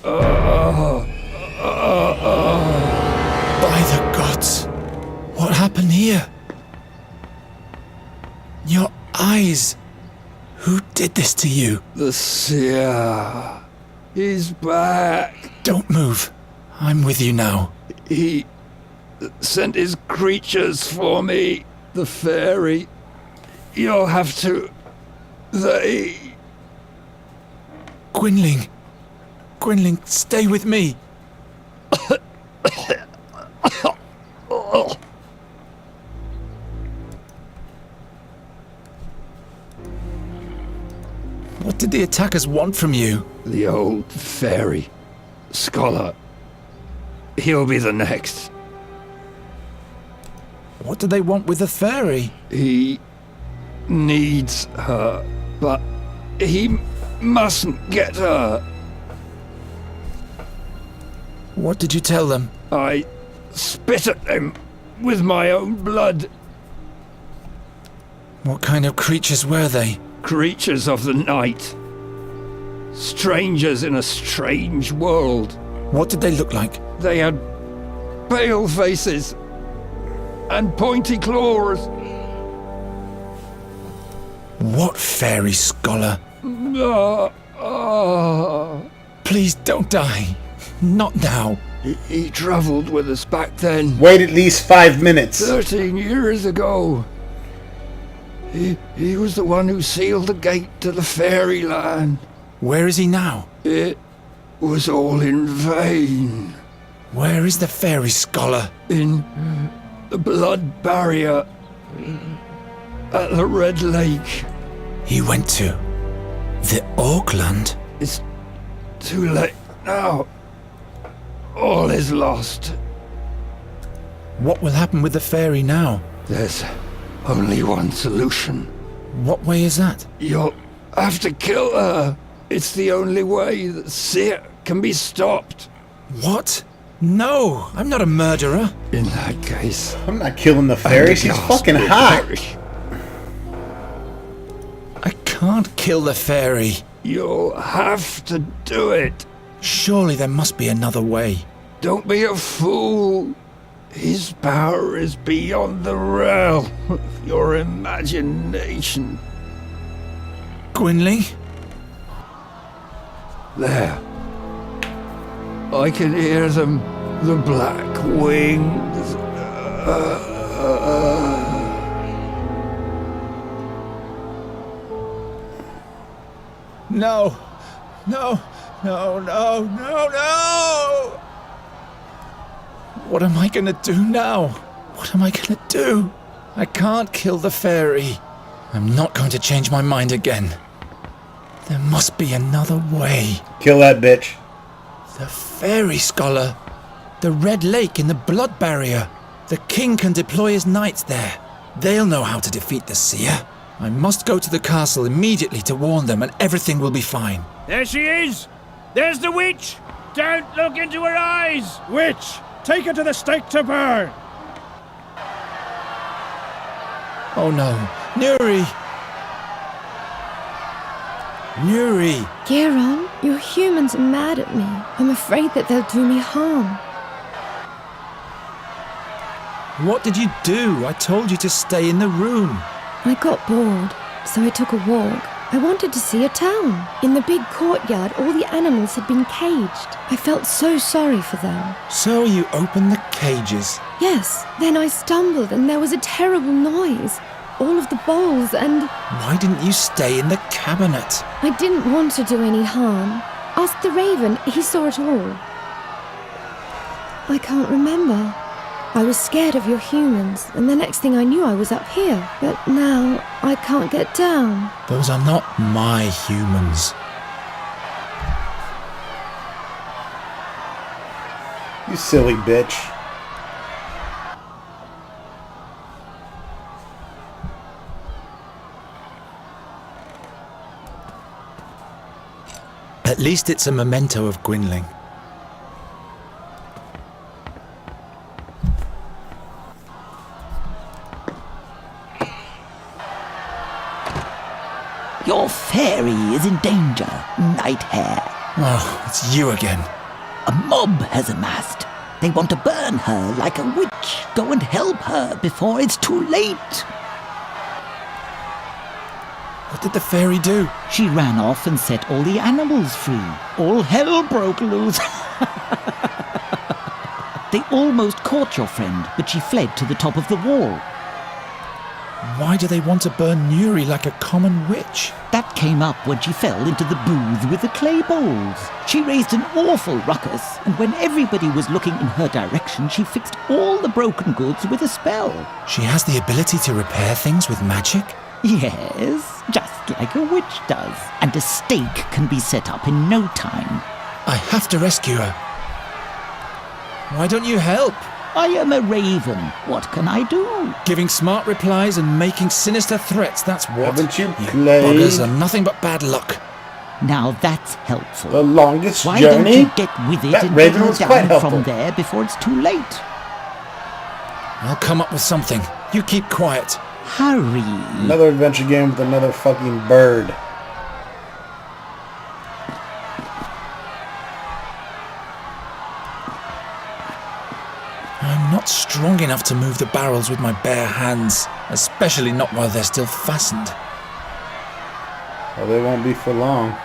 By the gods! What happened here? Your eyes! Who did this to you? The seer. He's back. Don't move. I'm with you now. He sent his creatures for me. The fairy. You'll have to... They... Gwynling! Gwynling, stay with me! What did the attackers want from you? The old fairy. Scholar. He'll be the next. What do they want with the fairy? He needs her, but he mustn't get her. What did you tell them? I spit at them with my own blood. What kind of creatures were they? Creatures of the night. Strangers in a strange world. What did they look like? They had pale faces and pointy claws. What fairy, scholar? Ah, ah. Please don't die. Not now. He travelled with us back then. Wait at least 5 minutes. 13 years ago. He was the one who sealed the gate to the fairyland. Where is he now? It was all in vain. Where is the fairy, scholar? In the blood barrier at the Red Lake. He went to the Auckland? It's too late now. All is lost. What will happen with the fairy now? There's only one solution. What way is that? You'll have to kill her. It's the only way that Seer can be stopped. What? No, I'm not a murderer. In that case, I'm not killing the fairy. She's fucking hot. I can't kill the fairy. You'll have to do it. Surely there must be another way. Don't be a fool. His power is beyond the realm of your imagination. Gwynling? There. I can hear them. The black wings. No. No. No, no, no, no! What am I gonna do now? What am I gonna do? I can't kill the fairy. I'm not going to change my mind again. There must be another way. Kill that bitch. The fairy, scholar. The Red Lake in the blood barrier. The king can deploy his knights there. They'll know how to defeat the seer. I must go to the castle immediately to warn them, and everything will be fine. There she is! There's the witch! Don't look into her eyes! Witch! Take her to the stake to burn! Oh no. Nuri! Nuri! Geron, your humans are mad at me. I'm afraid that they'll do me harm. What did you do? I told you to stay in the room. I got bored, so I took a walk. I wanted to see a town. In the big courtyard, all the animals had been caged. I felt so sorry for them. So you opened the cages. Yes, then I stumbled and there was a terrible noise. All of the bowls and... Why didn't you stay in the cabinet? I didn't want to do any harm. Ask the raven, he saw it all. I can't remember. I was scared of your humans, and the next thing I knew I was up here. But now, I can't get down. Those are not my humans. You silly bitch. At least it's a memento of Gwynling. Your fairy is in danger, Night Hare. Oh, it's you again. A mob has amassed. They want to burn her like a witch. Go and help her before it's too late. What did the fairy do? She ran off and set all the animals free. All hell broke loose. They almost caught your friend, but she fled to the top of the wall. Why do they want to burn Nuri like a common witch? That came up when she fell into the booth with the clay bowls. She raised an awful ruckus, and when everybody was looking in her direction, she fixed all the broken goods with a spell. She has the ability to repair things with magic? Yes, just like a witch does. And a stake can be set up in no time. I have to rescue her. Why don't you help? I am a raven. What can I do? Giving smart replies and making sinister threats, that's what. Haven't you You played buggers are nothing but bad luck. Now that's helpful. The Longest Why Journey? don't you get with it That and raven get was her quite down helpful. from there before it's too late? I'll come up with something. You keep quiet. Hurry. Another adventure game with another fucking bird. I'm not strong enough to move the barrels with my bare hands, especially not while they're still fastened. Well, they won't be for long.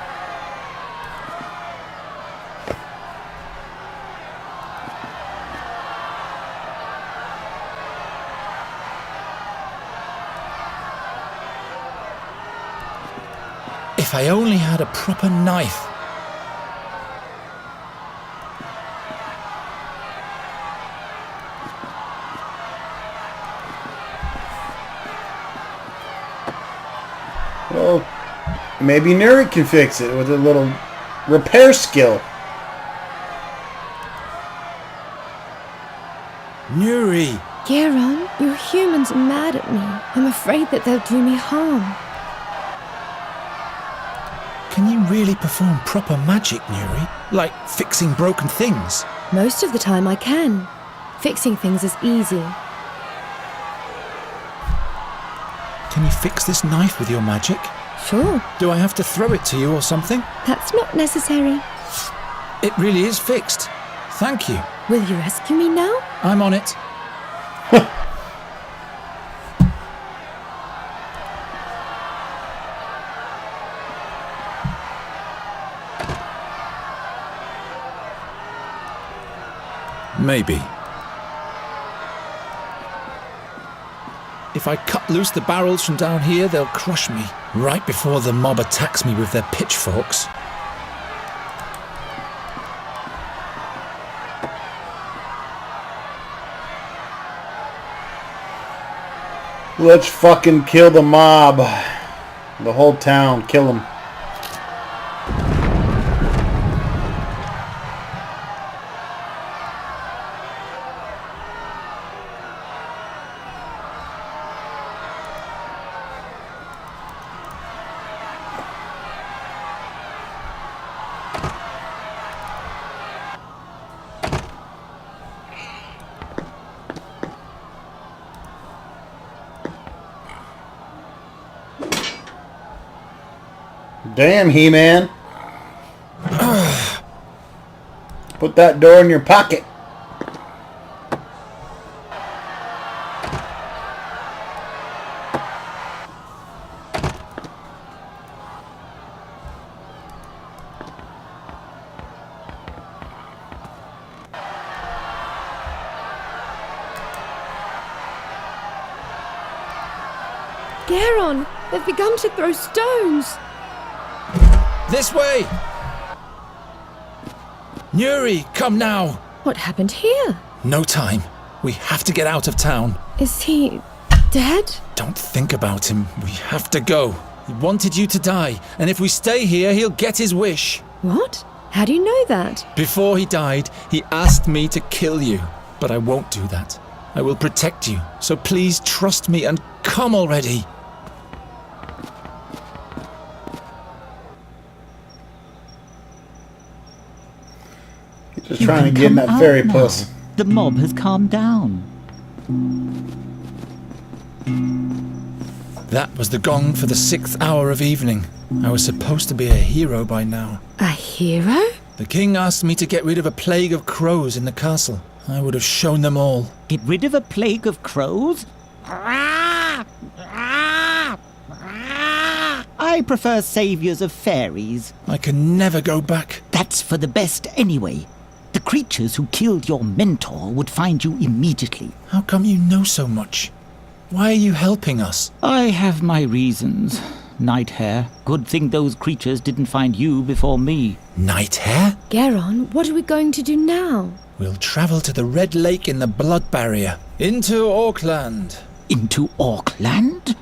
If I only had a proper knife. Well, maybe Nuri can fix it with a little repair skill. Nuri! Geron, your humans are mad at me. I'm afraid that they'll do me harm. Can you really perform proper magic, Nuri? Like fixing broken things? Most of the time I can. Fixing things is easy. Can you fix this knife with your magic? Sure, Do I have to throw it to you or something? that's not necessary. It really is fixed. Thank you. Will you rescue me now? I'm on it. Maybe. If I cut loose the barrels from down here, they'll crush me, right before the mob attacks me with their pitchforks. Let's fucking kill the mob. The whole town. Kill them. Damn, He-Man. Put that door in your pocket. Geron, they've begun to throw stones. This way! Nuri, come now! What happened here? No time. We have to get out of town. Is he dead? Don't think about him. We have to go. He wanted you to die, and if we stay here, he'll get his wish. What? How do you know that? Before he died, he asked me to kill you, but I won't do that. I will protect you, so please trust me and come already. Just You trying to can get in come that fairy out now. puss. The mob has calmed down. That was the gong for the 6th hour of evening. I was supposed to be a hero by now. A hero? The king asked me to get rid of a plague of crows in the castle. I would have shown them all. Get rid of a plague of crows? I prefer saviors of fairies. I can never go back. That's for the best anyway. The creatures who killed your mentor would find you immediately. How come you know so much? Why are you helping us? I have my reasons. Night Hare. Good thing those creatures didn't find you before me. Night Hare? Geron, what are we going to do now? We'll travel to the Red Lake in the Blood Barrier. Into Auckland. Into Auckland?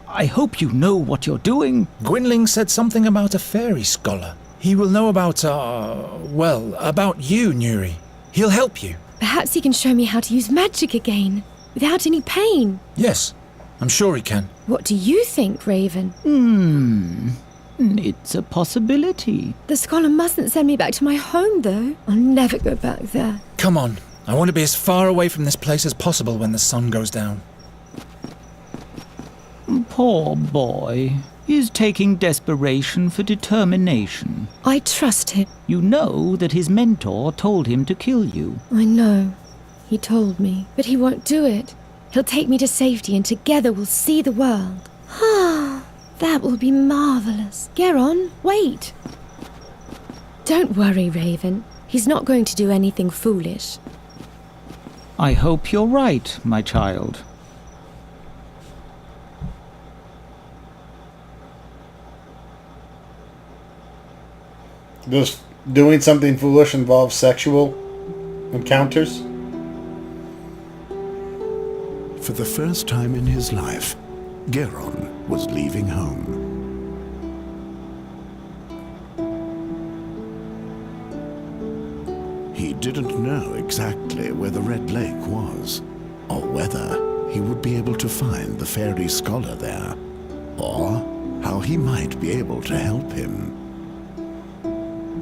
I hope you know what you're doing. Gwynling said something about a fairy scholar. He will know about, about you, Nuri. He'll help you. Perhaps he can show me how to use magic again, without any pain. Yes, I'm sure he can. What do you think, Raven? It's a possibility. The scholar mustn't send me back to my home, though. I'll never go back there. Come on. I want to be as far away from this place as possible when the sun goes down. Poor boy. He's taking desperation for determination. I trust him. You know that his mentor told him to kill you. I know. He told me. But he won't do it. He'll take me to safety and together we'll see the world. Ah, that will be marvelous. Geron, wait. Don't worry, Raven. He's not going to do anything foolish. I hope you're right, my child. Does doing something foolish involve sexual encounters? For the first time in his life, Geron was leaving home. He didn't know exactly where the Red Lake was, or whether he would be able to find the fairy scholar there, or how he might be able to help him.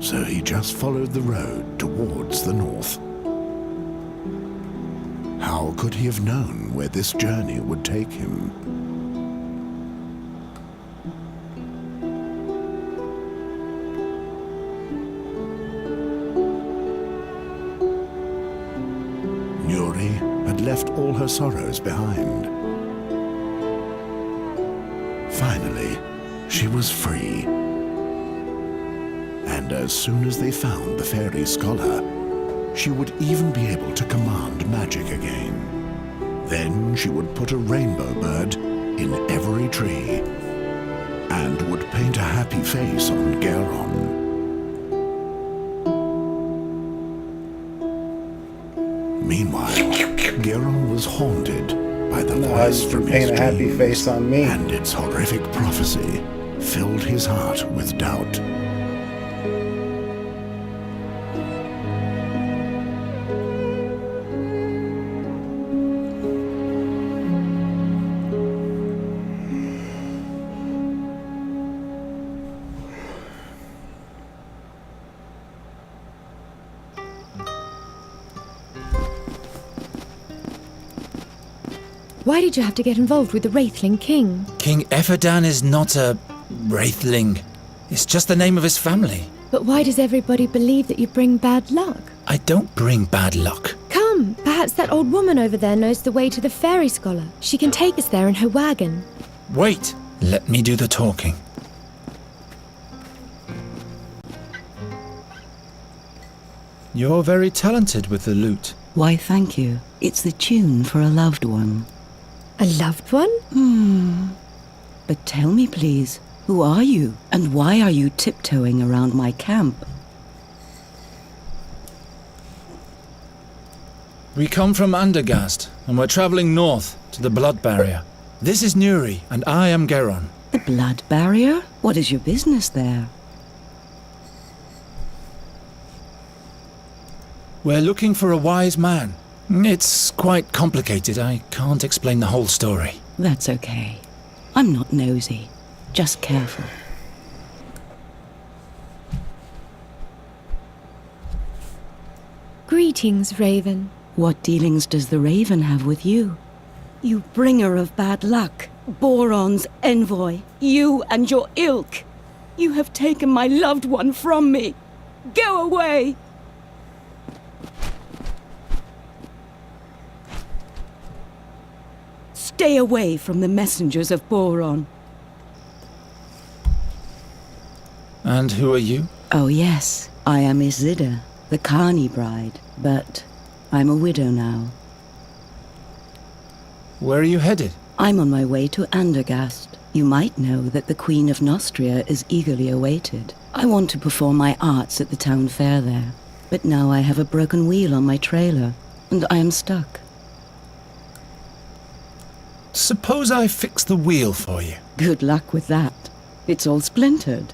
So he just followed the road towards the north. How could he have known where this journey would take him? Nuri had left all her sorrows behind. Finally, she was free. And as soon as they found the fairy scholar, she would even be able to command magic again. Then she would put a rainbow bird in every tree and would paint a happy face on Geron. Meanwhile, Geron was haunted by the voice from his paint a happy dreams, face on me. and its horrific prophecy filled his heart with doubt. Why did you have to get involved with the Wraithling King? King Efferdan is not a Wraithling. It's just the name of his family. But why does everybody believe that you bring bad luck? I don't bring bad luck. Come, perhaps that old woman over there knows the way to the fairy scholar. She can take us there in her wagon. Wait, let me do the talking. You're very talented with the lute. Why, thank you. It's the tune for a loved one. A loved one? But tell me, please, who are you? And why are you tiptoeing around my camp? We come from Andergast, and we're traveling north to the Blood Barrier. This is Nuri, and I am Geron. The blood barrier? What is your business there? We're looking for a wise man. It's quite complicated. I can't explain the whole story. That's okay. I'm not nosy. Just careful. Greetings, Raven. What dealings does the raven have with you? You bringer of bad luck. Boron's envoy, you and your ilk. You have taken my loved one from me. Go away! Stay away from the messengers of Boron. And who are you? Oh yes, I am Isilda, the Carney bride, but I'm a widow now. Where are you headed? I'm on my way to Andergast. You might know that the Queen of Nostria is eagerly awaited. I want to perform my arts at the town fair there, but now I have a broken wheel on my trailer, and I am stuck. Suppose I fix the wheel for you. Good luck with that. It's all splintered.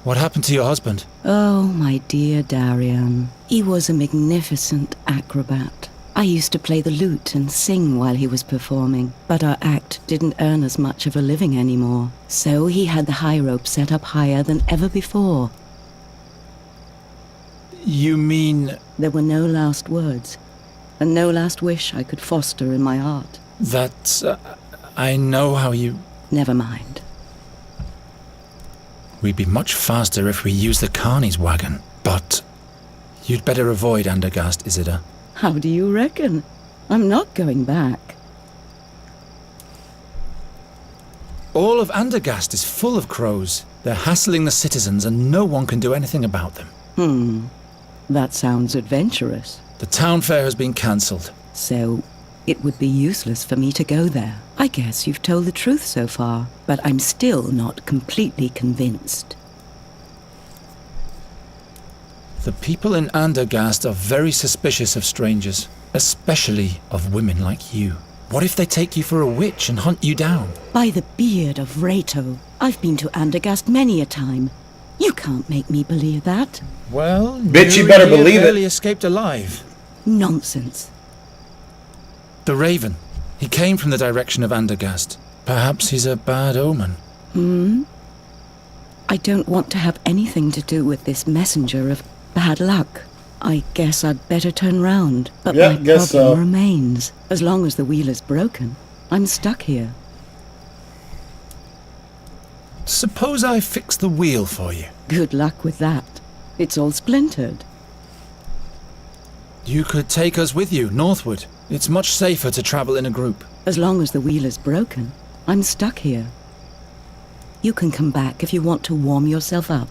What happened to your husband? Oh, my dear Darian. He was a magnificent acrobat. I used to play the lute and sing while he was performing, but our act didn't earn as much of a living anymore. So he had the high rope set up higher than ever before. You mean... There were no last words, and no last wish I could foster in my heart. that... I know how you... Never mind. We'd be much faster if we used the Carney's wagon, but... You'd better avoid Andergast, Isilda. How do you reckon? I'm not going back. All of Andergast is full of crows. They're hassling the citizens and no one can do anything about them. That sounds adventurous. The town fair has been cancelled. So, it would be useless for me to go there. I guess you've told the truth so far, but I'm still not completely convinced. The people in Andergast are very suspicious of strangers, especially of women like you. What if they take you for a witch and hunt you down? By the beard of Rato, I've been to Andergast many a time. You can't make me believe that. Well, Bitch, you better believe it. barely escaped alive. Nonsense. The Raven. He came from the direction of Andergast. Perhaps he's a bad omen. I don't want to have anything to do with this messenger of bad luck. I guess I'd better turn round, but Yeah, my guess problem so. remains. As long as the wheel is broken, I'm stuck here. Suppose I fix the wheel for you. Good luck with that. It's all splintered. You could take us with you, northward. It's much safer to travel in a group. As long as the wheel is broken, I'm stuck here. You can come back if you want to warm yourself up.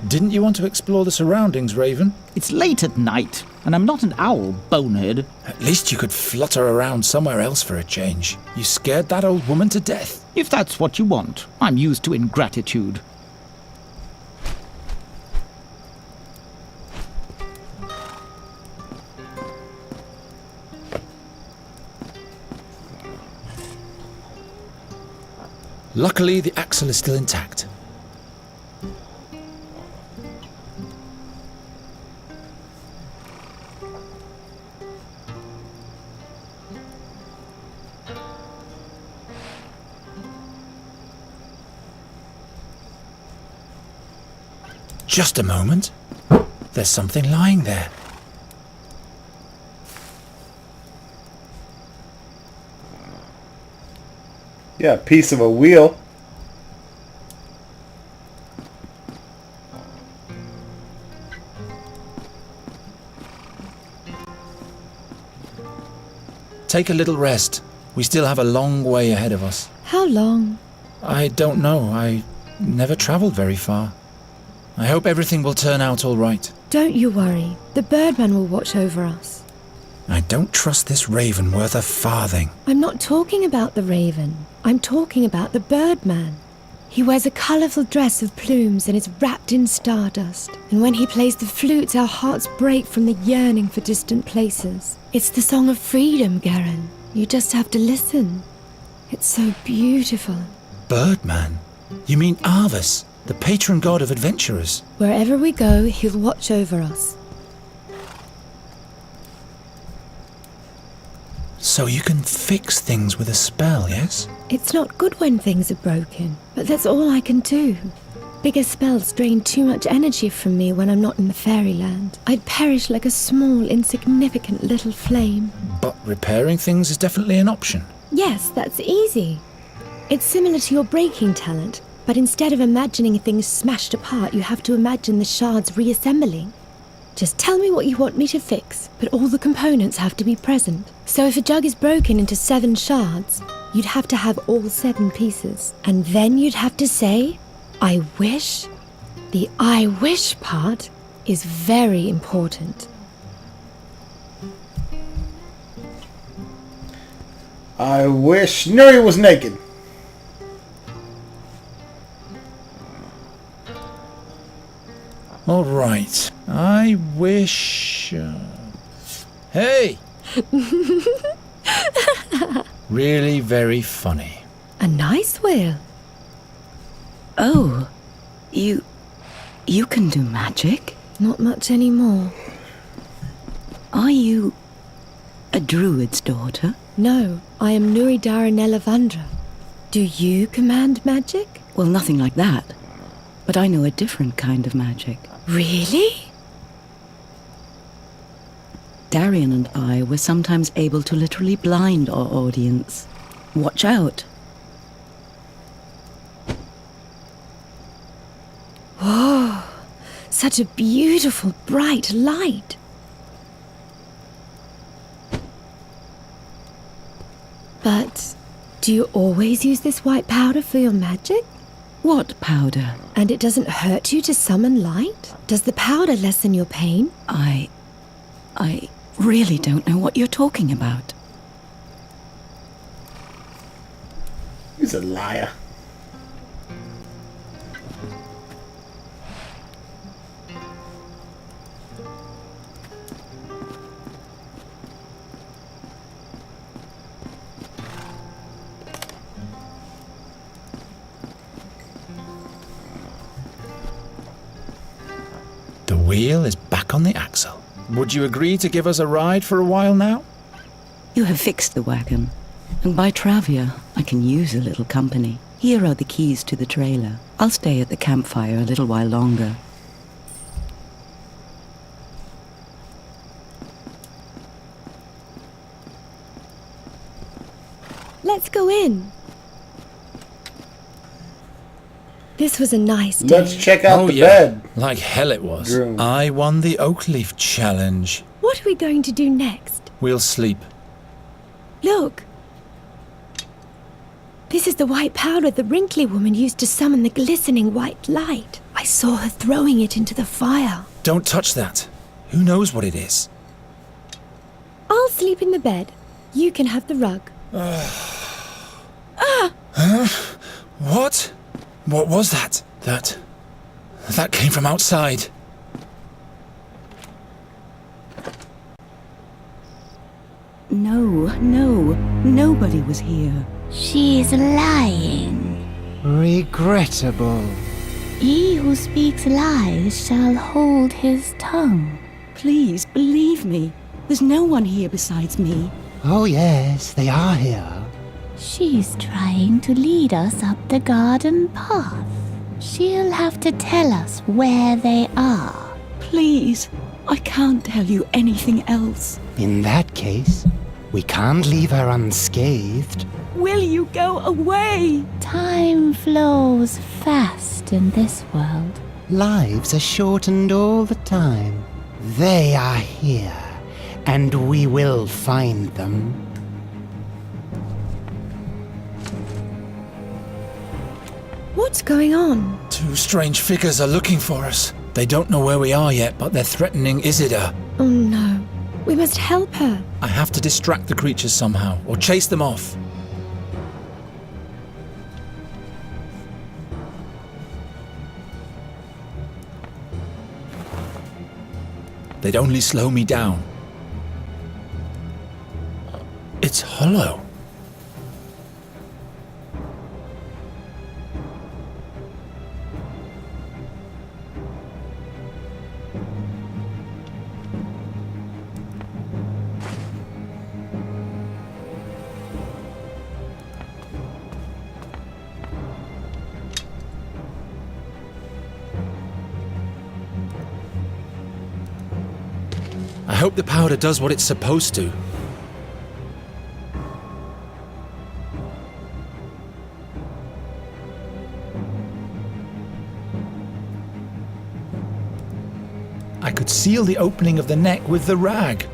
Didn't you want to explore the surroundings, Raven? It's late at night, and I'm not an owl, bonehead. At least you could flutter around somewhere else for a change. You scared that old woman to death. If that's what you want, I'm used to ingratitude. Luckily, the axle is still intact. Just a moment. There's something lying there. Yeah, piece of a wheel. Take a little rest. We still have a long way ahead of us. How long? I don't know. I never traveled very far. I hope everything will turn out all right. Don't you worry. The Birdman will watch over us. I don't trust this Raven worth a farthing. I'm not talking about the Raven. I'm talking about the Birdman. He wears a colourful dress of plumes and is wrapped in stardust. And when he plays the flute, our hearts break from the yearning for distant places. It's the song of freedom, Garen. You just have to listen. It's so beautiful. Birdman? You mean Arvis, the patron god of adventurers? Wherever we go, he'll watch over us. So you can fix things with a spell, yes? It's not good when things are broken, but that's all I can do. Bigger spells drain too much energy from me when I'm not in the fairyland. I'd perish like a small, insignificant little flame. But repairing things is definitely an option. Yes, that's easy. It's similar to your breaking talent, but instead of imagining things smashed apart, you have to imagine the shards reassembling. Just tell me what you want me to fix, but all the components have to be present. So if a jug is broken into 7 shards, you'd have to have all 7 pieces. And then you'd have to say, I wish. The I wish part is very important. I wish Nuri was naked. All right. I wish... Hey! Really very funny. A nice whale. Oh, you can do magic? Not much anymore. Are you a druid's daughter? No, I am Nuri Daranellavandra. Do you command magic? Well, nothing like that. But I know a different kind of magic. Really? Darian and I were sometimes able to literally blind our audience. Watch out. Whoa, such a beautiful, bright light. But do you always use this white powder for your magic? What powder? And it doesn't hurt you to summon light? Does the powder lessen your pain? I really don't know what you're talking about. He's a liar. The wheel is back on the axle. Would you agree to give us a ride for a while now? You have fixed the wagon, and by Travia, I can use a little company. Here are the keys to the trailer. I'll stay at the campfire a little while longer. Let's go in. This was a nice day. Let's check out the yeah, bed. like hell it was. Groom. I won the oak leaf challenge. What are we going to do next? We'll sleep. Look. This is the white powder the wrinkly woman used to summon the glistening white light. I saw her throwing it into the fire. Don't touch that. Who knows what it is? I'll sleep in the bed. You can have the rug. What? What was that? That came from outside. No, nobody was here. She's lying. Regrettable. He who speaks lies shall hold his tongue. Please, believe me. There's no one here besides me. Oh yes, they are here. She's trying to lead us up the garden path. She'll have to tell us where they are. Please, I can't tell you anything else. In that case, we can't leave her unscathed. Will you go away? Time flows fast in this world. Lives are shortened all the time. They are here, and we will find them. What's going on? 2 strange figures are looking for us. They don't know where we are yet, but they're threatening Isidore. Oh no. We must help her. I have to distract the creatures somehow, or chase them off. They'd only slow me down. It's hollow. hope the powder does what it's supposed to. I could seal the opening of the neck with the rag.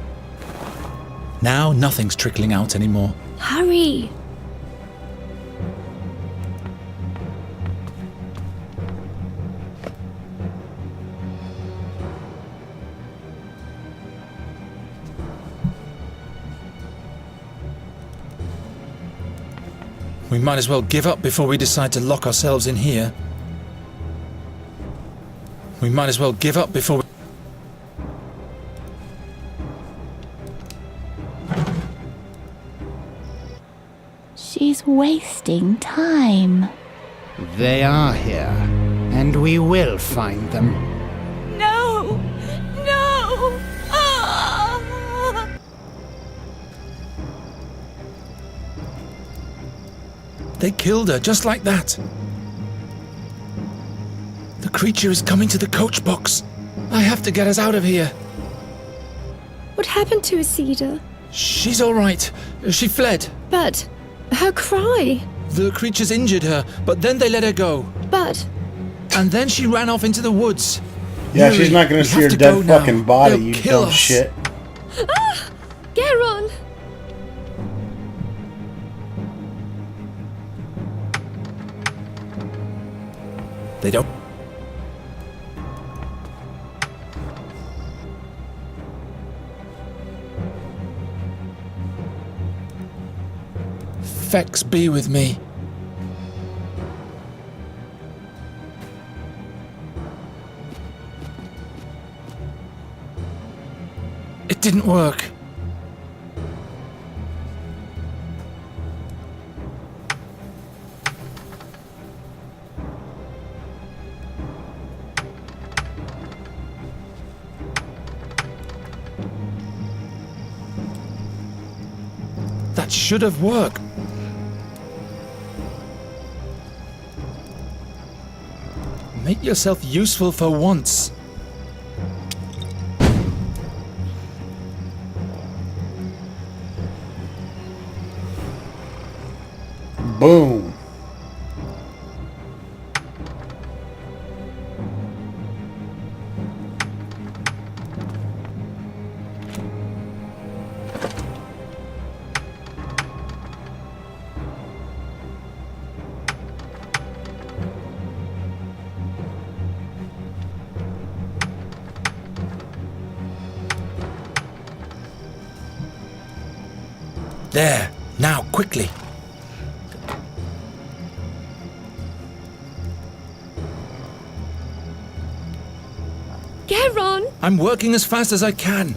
Now nothing's trickling out anymore. Hurry! We might as well give up before we decide to lock ourselves in here. We might as well give up before we... She's wasting time. They are here, and we will find them. No! No! Ah! They killed her, just like that. The creature is coming to the coach box. I have to get us out of here. What happened to Isida? She's all right. She fled. But her cry. The creatures injured her, but then they let her go. But And then she ran off into the woods. Yeah, Yuri, she's not going we to see have her to dead go now. fucking body, They'll you kill dumb us. shit. ah, Geron. They don't... Fex be with me. It didn't work. That should have worked. Make yourself useful for once. Boom. There. Now, quickly. Geron. I'm working as fast as I can.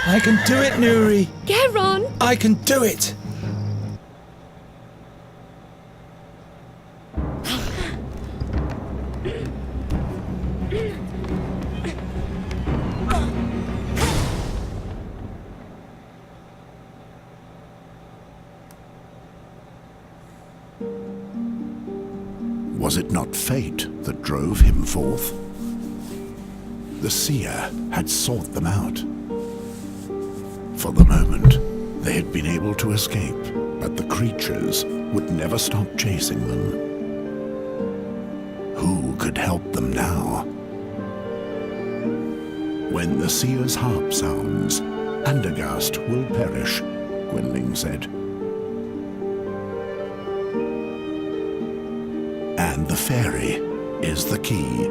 I can do it, Nuri. Geron. I can do it. Was it not fate that drove him forth? The seer had sought them out. For the moment, they had been able to escape, but the creatures would never stop chasing them. Who could help them now? When the seer's harp sounds, Andergast will perish, Gwendling said. And the fairy is the key.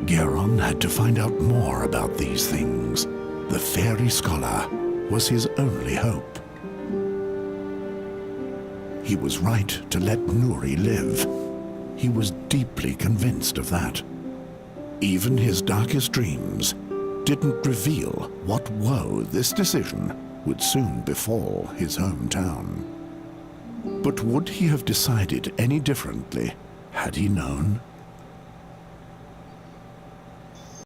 Geron had to find out more about these things. The fairy scholar was his only hope. He was right to let Nuri live. He was deeply convinced of that. Even his darkest dreams didn't reveal what woe this decision would soon befall his hometown. But would he have decided any differently had he known?